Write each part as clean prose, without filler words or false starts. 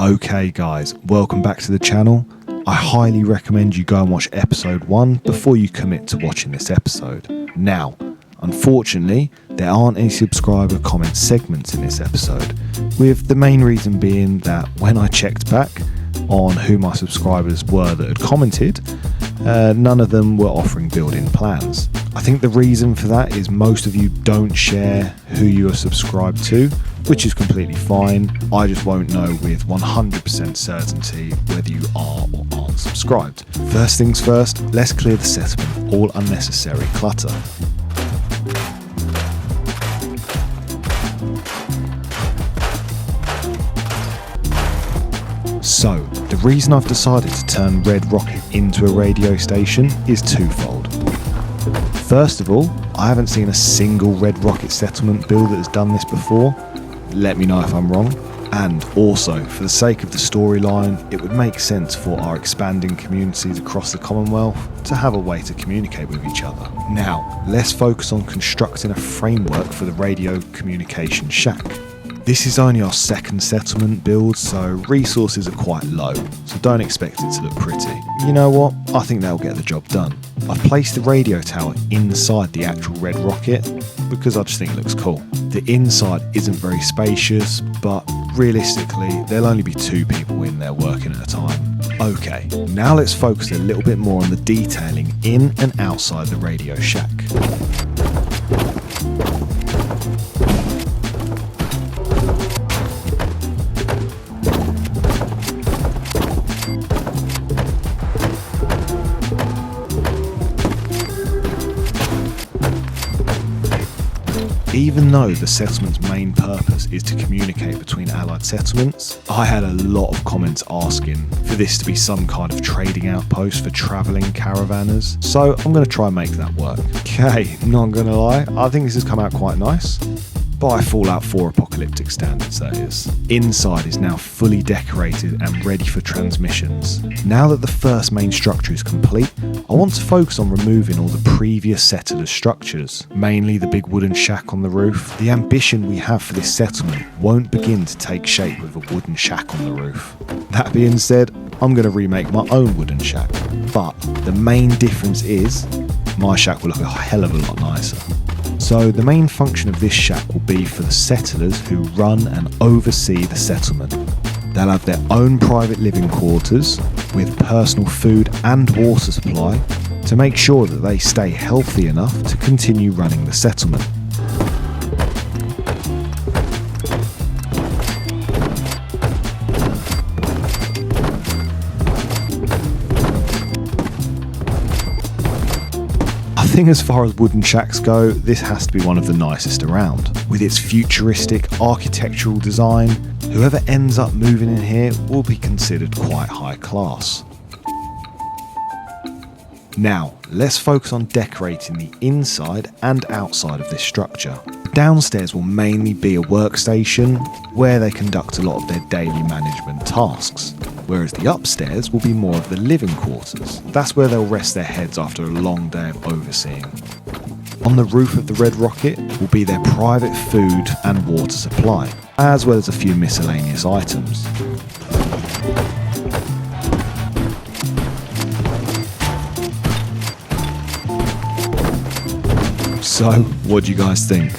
Okay guys, welcome back to the channel. I highly recommend you go and watch episode 1 before you commit to watching this episode. Now, unfortunately, there aren't any subscriber comment segments in this episode, with the main reason being that when I checked back on who my subscribers were that had commented, none of them were offering build-in plans. I think the reason for that is most of you don't share who you are subscribed to, which is completely fine. I just won't know with 100% certainty whether you are or aren't subscribed. First things first, let's clear the settlement of all unnecessary clutter. So, the reason I've decided to turn Red Rocket into a radio station is twofold. First of all, I haven't seen a single Red Rocket settlement build that has done this before. Let me know if I'm wrong. And also, for the sake of the storyline, it would make sense for our expanding communities across the Commonwealth to have a way to communicate with each other. Now, let's focus on constructing a framework for the radio communication shack. This is only our second settlement build, so resources are quite low, so don't expect it to look pretty. You know what? I think that'll get the job done. I've placed the radio tower inside the actual Red Rocket because I just think it looks cool. The inside isn't very spacious, but realistically, there'll only be 2 people in there working at a time. Okay, now let's focus a little bit more on the detailing in and outside the radio shack. Even though the settlement's main purpose is to communicate between allied settlements, I had a lot of comments asking for this to be some kind of trading outpost for travelling caravanners, so I'm going to try and make that work. Okay, not going to lie, I think this has come out quite nice. By Fallout 4 apocalyptic standards, that is. Inside is now fully decorated and ready for transmissions. Now that the first main structure is complete, I want to focus on removing all the previous settlers' structures, mainly the big wooden shack on the roof. The ambition we have for this settlement won't begin to take shape with a wooden shack on the roof. That being said, I'm going to remake my own wooden shack, but the main difference is my shack will look a hell of a lot nicer. So the main function of this shack will be for the settlers who run and oversee the settlement. They'll have their own private living quarters with personal food and water supply to make sure that they stay healthy enough to continue running the settlement. I think as far as wooden shacks go, this has to be one of the nicest around. With its futuristic architectural design, whoever ends up moving in here will be considered quite high class. Now, let's focus on decorating the inside and outside of this structure. Downstairs will mainly be a workstation where they conduct a lot of their daily management tasks, whereas the upstairs will be more of the living quarters. That's where they'll rest their heads after a long day of overseeing. On the roof of the Red Rocket will be their private food and water supply, as well as a few miscellaneous items. So, what do you guys think?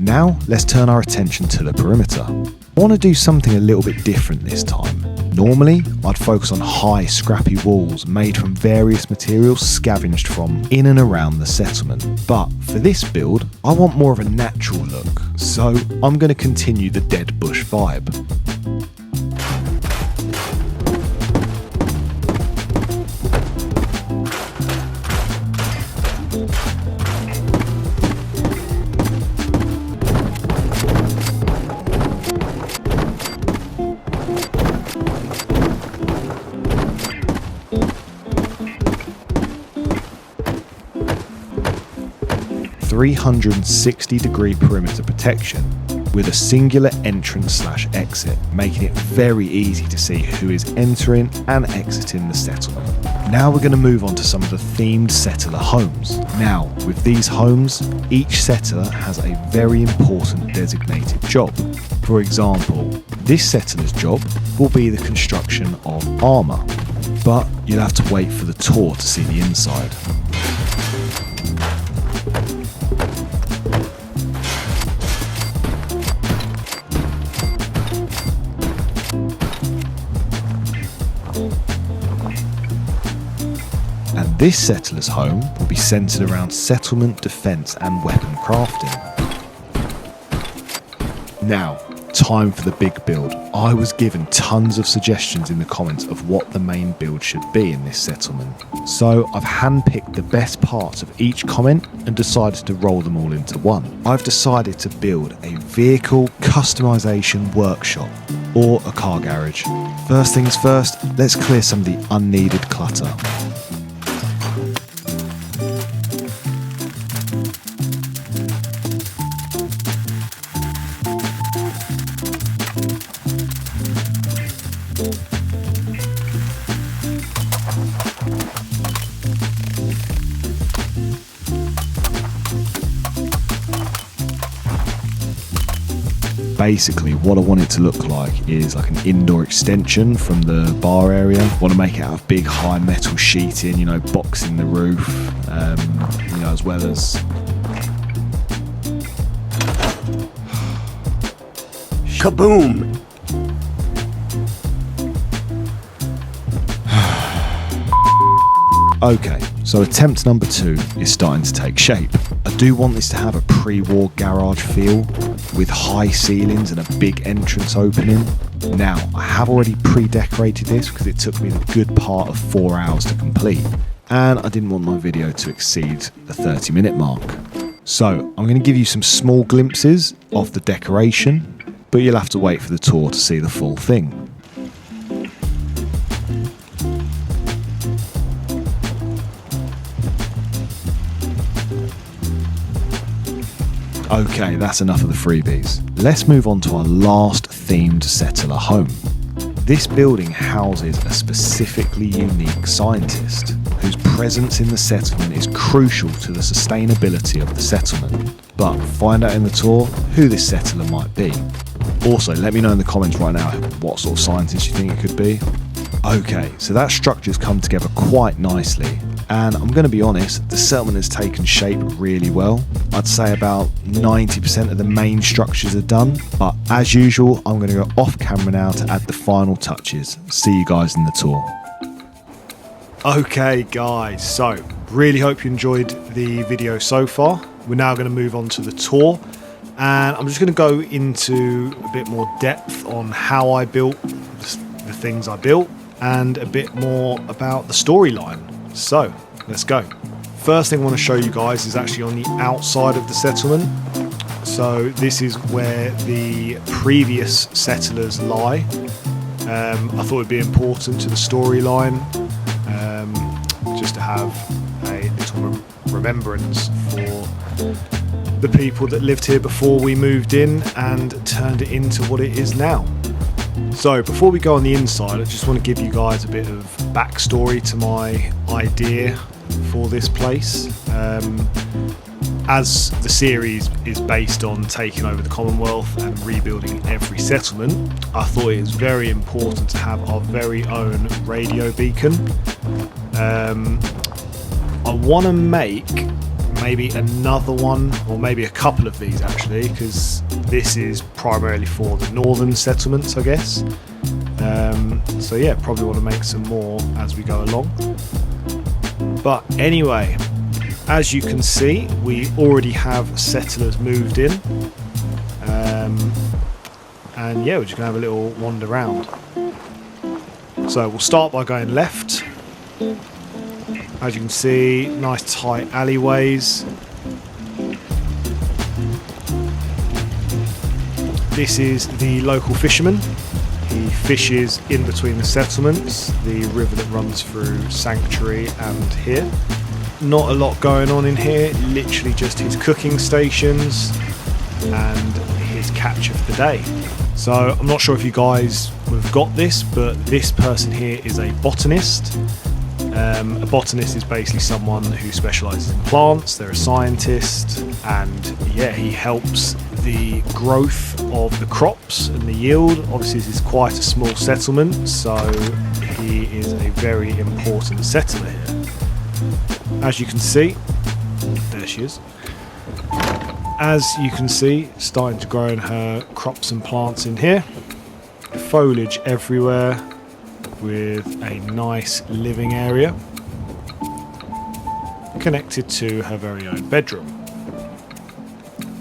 Now, let's turn our attention to the perimeter. I want to do something a little bit different this time. Normally, I'd focus on high, scrappy walls made from various materials scavenged from in and around the settlement. But for this build, I want more of a natural look, so I'm going to continue the dead bush vibe. .360-degree perimeter protection with a singular entrance/exit, making it very easy to see who is entering and exiting the settlement. Now we're going to move on to some of the themed settler homes. Now, with these homes, each settler has a very important designated job. For example, this settler's job will be the construction of armour, but you'll have to wait for the tour to see the inside. And this settler's home will be centred around settlement, defence and weapon crafting. Now, time for the big build. I was given tons of suggestions in the comments of what the main build should be in this settlement. So I've handpicked the best parts of each comment and decided to roll them all into one. I've decided to build a vehicle customisation workshop or a car garage. First things first, let's clear some of the unneeded clutter. Basically, what I want it to look like is like an indoor extension from the bar area. I want to make it out of big high metal sheeting, you know, boxing the roof, you know, as well as kaboom! Okay, so attempt number 2 is starting to take shape. I do want this to have a pre-war garage feel with high ceilings and a big entrance opening. Now, I have already pre-decorated this because it took me the good part of 4 hours to complete, and I didn't want my video to exceed the 30-minute mark. So, I'm going to give you some small glimpses of the decoration, but you'll have to wait for the tour to see the full thing. Okay, that's enough of the freebies. Let's move on to our last themed settler home. This building houses a specifically unique scientist whose presence in the settlement is crucial to the sustainability of the settlement. But find out in the tour who this settler might be. Also, let me know in the comments right now what sort of scientist you think it could be. Okay, so that structure's come together quite nicely, and I'm going to be honest, the settlement has taken shape really well. I'd say about 90% of the main structures are done, but as usual, I'm going to go off camera now to add the final touches. See you guys in the tour. Okay guys, so really hope you enjoyed the video so far. We're now going to move on to the tour, and I'm just going to go into a bit more depth on how I built the things I built and a bit more about the storyline. So let's go. First thing I want to show you guys is actually on the outside of the settlement. So this is where the previous settlers lie. I thought it'd be important to the storyline, just to have a little remembrance for the people that lived here before we moved in and turned it into what it is now. So before we go on the inside, I just want to give you guys a bit of backstory to my idea for this place. As the series is based on taking over the Commonwealth and rebuilding every settlement, I thought it was very important to have our very own radio beacon. I want to make maybe another one, or maybe a couple of these actually, because this is primarily for the northern settlements, I guess. So yeah, probably want to make some more as we go along. But anyway, as you can see, we already have settlers moved in. And yeah, we're just going to have a little wander around. So we'll start by going left. As you can see, nice tight alleyways. This is the local fisherman. He fishes in between the settlements, the river that runs through Sanctuary and here. Not a lot going on in here, literally just his cooking stations and his catch of the day. So I'm not sure if you guys have got this, but this person here is a botanist. A botanist is basically someone who specialises in plants. They're a scientist, and yeah, he helps the growth of the crops and the yield. Obviously, this is quite a small settlement, so he is a very important settler here. As you can see, there she is. As you can see, starting to grow in her crops and plants in here. Foliage everywhere, with a nice living area connected to her very own bedroom.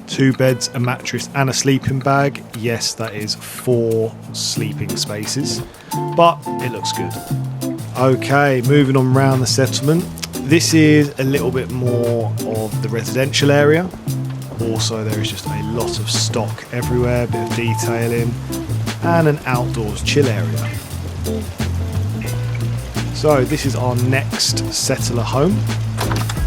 2 beds, a mattress and a sleeping bag. Yes, that is 4 sleeping spaces, but it looks good. Okay, moving on around the settlement. This is a little bit more of the residential area. Also, there is just a lot of stock everywhere, a bit of detailing, and an outdoors chill area. So this is our next settler home.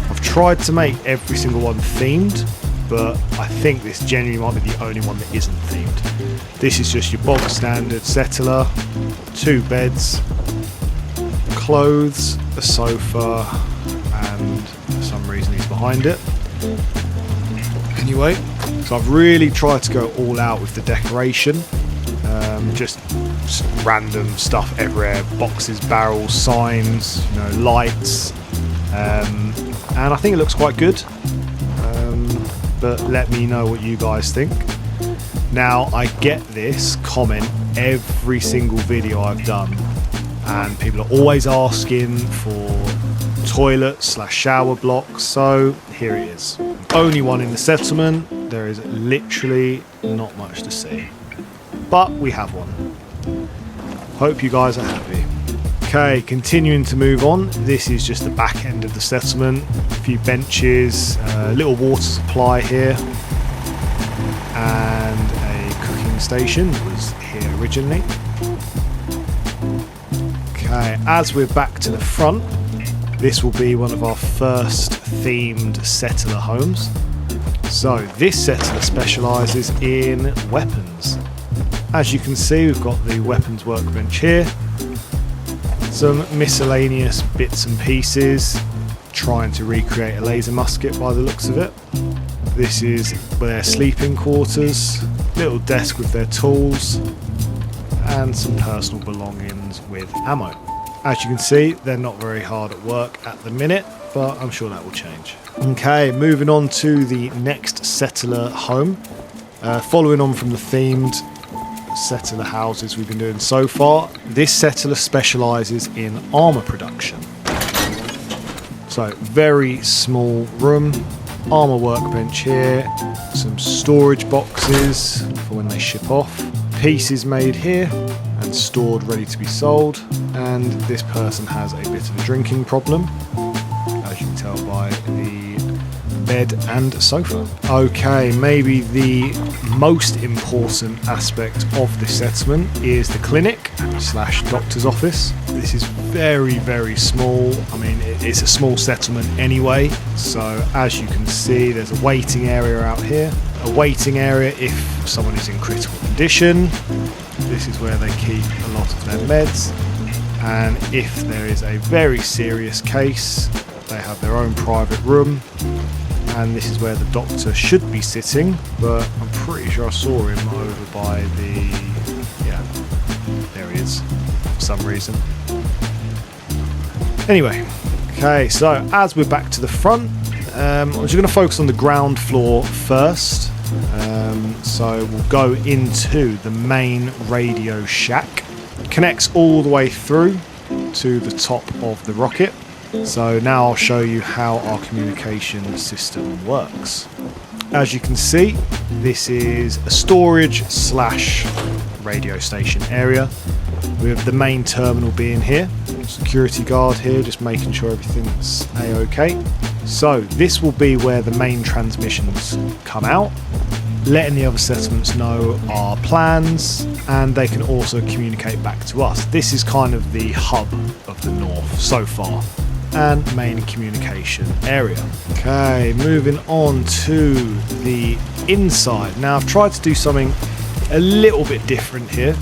I've tried to make every single one themed, but I think this genuinely might be the only one that isn't themed. This is just your bog standard settler, 2 beds, clothes, a sofa, and for some reason he's behind it. Anyway, so I've really tried to go all out with the decoration. Just random stuff everywhere, boxes, barrels, signs, lights, and I think it looks quite good, but let me know what you guys think. Now, I get this comment every single video I've done, and people are always asking for toilet/shower blocks, so here it is. Only one in the settlement. There is literally not much to see, but we have one. Hope you guys are happy. Okay, continuing to move on. This is just the back end of the settlement. A few benches, a little water supply here, and a cooking station was here originally. Okay, as we're back to the front, this will be one of our first themed settler homes. So this settler specialises in weapons. As you can see, we've got the weapons workbench here. Some miscellaneous bits and pieces, trying to recreate a laser musket by the looks of it. This is their sleeping quarters, little desk with their tools, and some personal belongings with ammo. As you can see, they're not very hard at work at the minute, but I'm sure that will change. Okay, moving on to the next settler home. Following on from the themed settler houses we've been doing so far, this settler specialises in armour production. So very small room, armour workbench here, some storage boxes for when they ship off, pieces made here and stored ready to be sold, and this person has a bit of a drinking problem, as you can tell by the bed and sofa. Okay, maybe the most important aspect of this settlement is the clinic/doctor's office. This is very, very small. I mean, it's a small settlement anyway, so as you can see, there's a waiting area out here. A waiting area if someone is in critical condition. This is where they keep a lot of their meds, and if there is a very serious case, they have their own private room. And this is where the doctor should be sitting, but I'm pretty sure I saw him over by the... yeah, there he is, for some reason. Anyway, okay, so as we're back to the front, I'm just going to focus on the ground floor first. So we'll go into the main radio shack. Connects all the way through to the top of the rocket. So now I'll show you how our communication system works. As you can see, this is a storage/radio station area, with the main terminal being here. Security guard here, just making sure everything's a-okay. So this will be where the main transmissions come out, letting the other settlements know our plans, and they can also communicate back to us. This is kind of the hub of the north so far. and main communication area. Okay, moving on to the inside. Now I've tried to do something a little bit different here.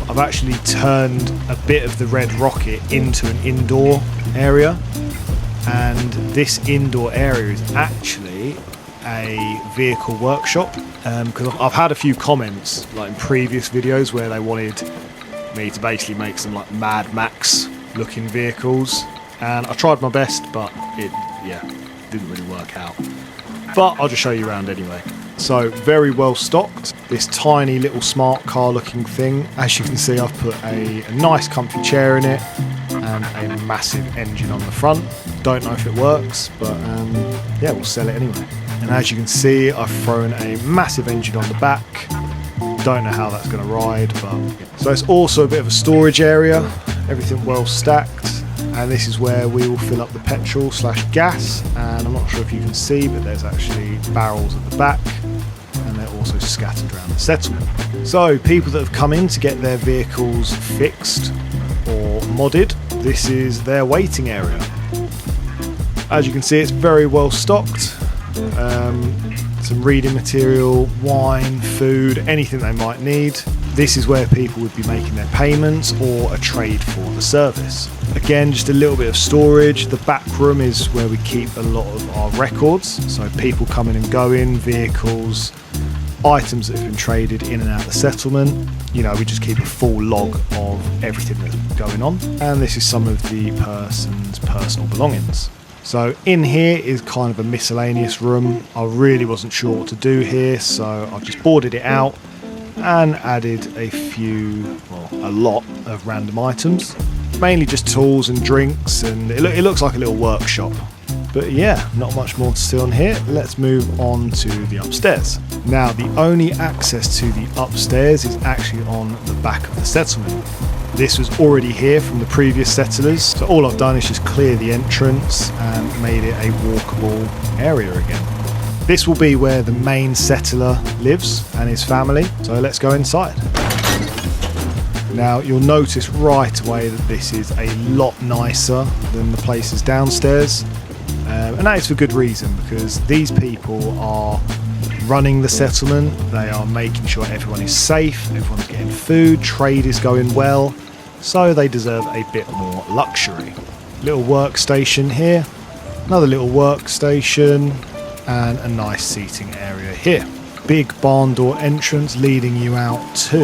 I've actually turned a bit of the red rocket into an indoor area, and this indoor area is actually a vehicle workshop, because I've had a few comments like in previous videos where they wanted me to basically make some like Mad Max looking vehicles, and I tried my best, but it didn't really work out. But I'll just show you around anyway. So very well stocked, this tiny little smart car looking thing. As you can see, I've put a nice comfy chair in it and a massive engine on the front. Don't know if it works, but yeah, we'll sell it anyway. And as you can see, I've thrown a massive engine on the back. Don't know how that's going to ride, but so it's also a bit of a storage area, everything well stacked. And this is where we will fill up the petrol / gas, and I'm not sure if you can see, but there's actually barrels at the back, and they're also scattered around the settlement. So people that have come in to get their vehicles fixed or modded, this is their waiting area. As you can see, it's very well stocked. Some reading material, wine, food, anything they might need. This is where people would be making their payments or a trade for the service. Again, just a little bit of storage. The back room is where we keep a lot of our records. So people coming and going, vehicles, items that have been traded in and out of the settlement. You know, we just keep a full log of everything that's going on. And this is some of the person's personal belongings. So in here is kind of a miscellaneous room. I really wasn't sure what to do here, so I've just boarded it out and added a lot of random items. Mainly just tools and drinks, and it looks like a little workshop. But yeah, not much more to see on here. Let's move on to the upstairs. Now, the only access to the upstairs is actually on the back of the settlement. This was already here from the previous settlers, so all I've done is just clear the entrance and made it a walkable area again. This will be where the main settler lives and his family, so let's go inside. Now you'll notice right away that this is a lot nicer than the places downstairs, and that is for good reason, because these people are running the settlement, they are making sure everyone is safe, everyone's getting food, trade is going well, so they deserve a bit more luxury. Little workstation here, another little workstation, and a nice seating area here. Big barn door entrance leading you out to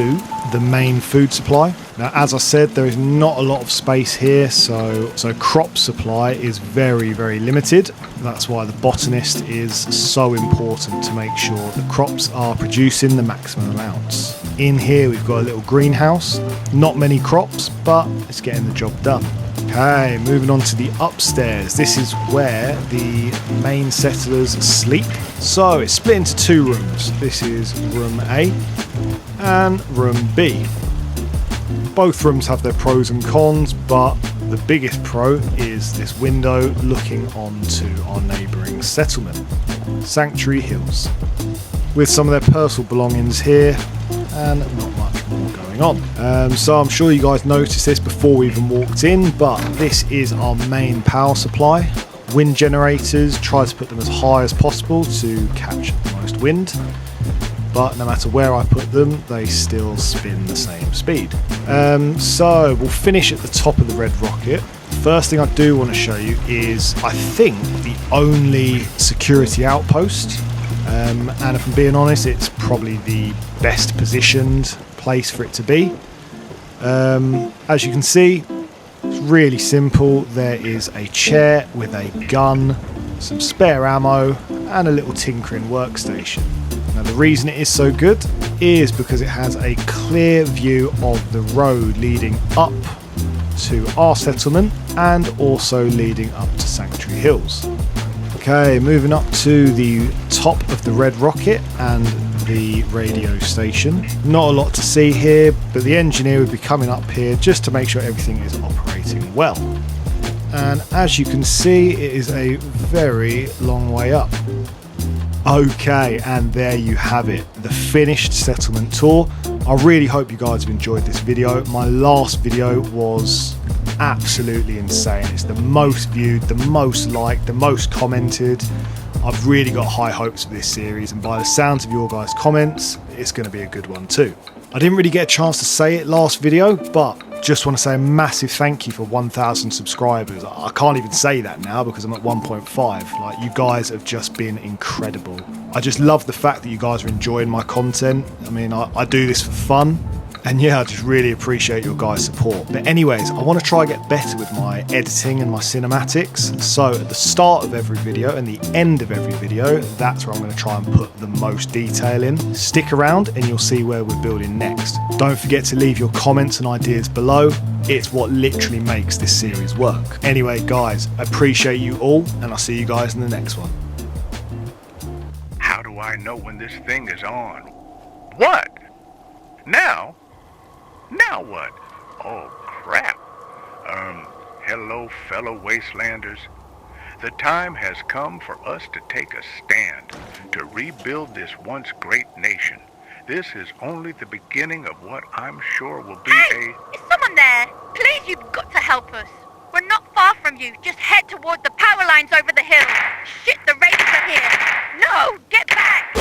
the main food supply. Now, as I said, there is not a lot of space here, so crop supply is very, very limited. That's why the botanist is so important, to make sure the crops are producing the maximum amounts. In here we've got a little greenhouse, not many crops, but it's getting the job done. Okay, moving on to the upstairs. This is where the main settlers sleep. So it's split into two rooms. This is room A and room B. Both rooms have their pros and cons, but the biggest pro is this window looking onto our neighbouring settlement, Sanctuary Hills, with some of their personal belongings here and not much more going on. So I'm sure you guys noticed this before we even walked in, but this is our main power supply. Wind generators, try to put them as high as possible to catch the most wind, but no matter where I put them, they still spin the same speed. So we'll finish at the top of the red rocket. First thing I do want to show you is, I think, the only security outpost, and if I'm being honest, it's probably the best positioned place for it to be. As you can see, it's really simple. There is a chair with a gun, some spare ammo, and a little tinkering workstation. Now, the reason it is so good is because it has a clear view of the road leading up to our settlement and also leading up to Sanctuary Hills. Okay, moving up to the top of the red rocket and the radio station. Not a lot to see here, but the engineer would be coming up here just to make sure everything is operating well. And as you can see, it is a very long way up. Okay, and there you have it, the finished settlement tour. I really hope you guys have enjoyed this video. My last video was absolutely insane. It's the most viewed, the most liked, the most commented. I've really got high hopes for this series, and by the sounds of your guys' comments, it's going to be a good one too. I didn't really get a chance to say it last video, but just want to say a massive thank you for 1,000 subscribers. I can't even say that now because I'm at 1.5. Like, you guys have just been incredible. I just love the fact that you guys are enjoying my content. I mean, I do this for fun. And yeah, I just really appreciate your guys' support. But anyways, I want to try and get better with my editing and my cinematics. So at the start of every video and the end of every video, that's where I'm going to try and put the most detail in. Stick around and you'll see where we're building next. Don't forget to leave your comments and ideas below. It's what literally makes this series work. Anyway, guys, I appreciate you all, and I'll see you guys in the next one. How do I know when this thing is on? What? Now? Now what? Oh, crap. Hello, fellow Wastelanders. The time has come for us to take a stand, to rebuild this once great nation. This is only the beginning of what I'm sure will be Hey! Is someone there? Please, you've got to help us. We're not far from you. Just head toward the power lines over the hill. Shit, the raiders are here. No, get back!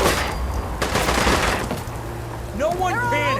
No one can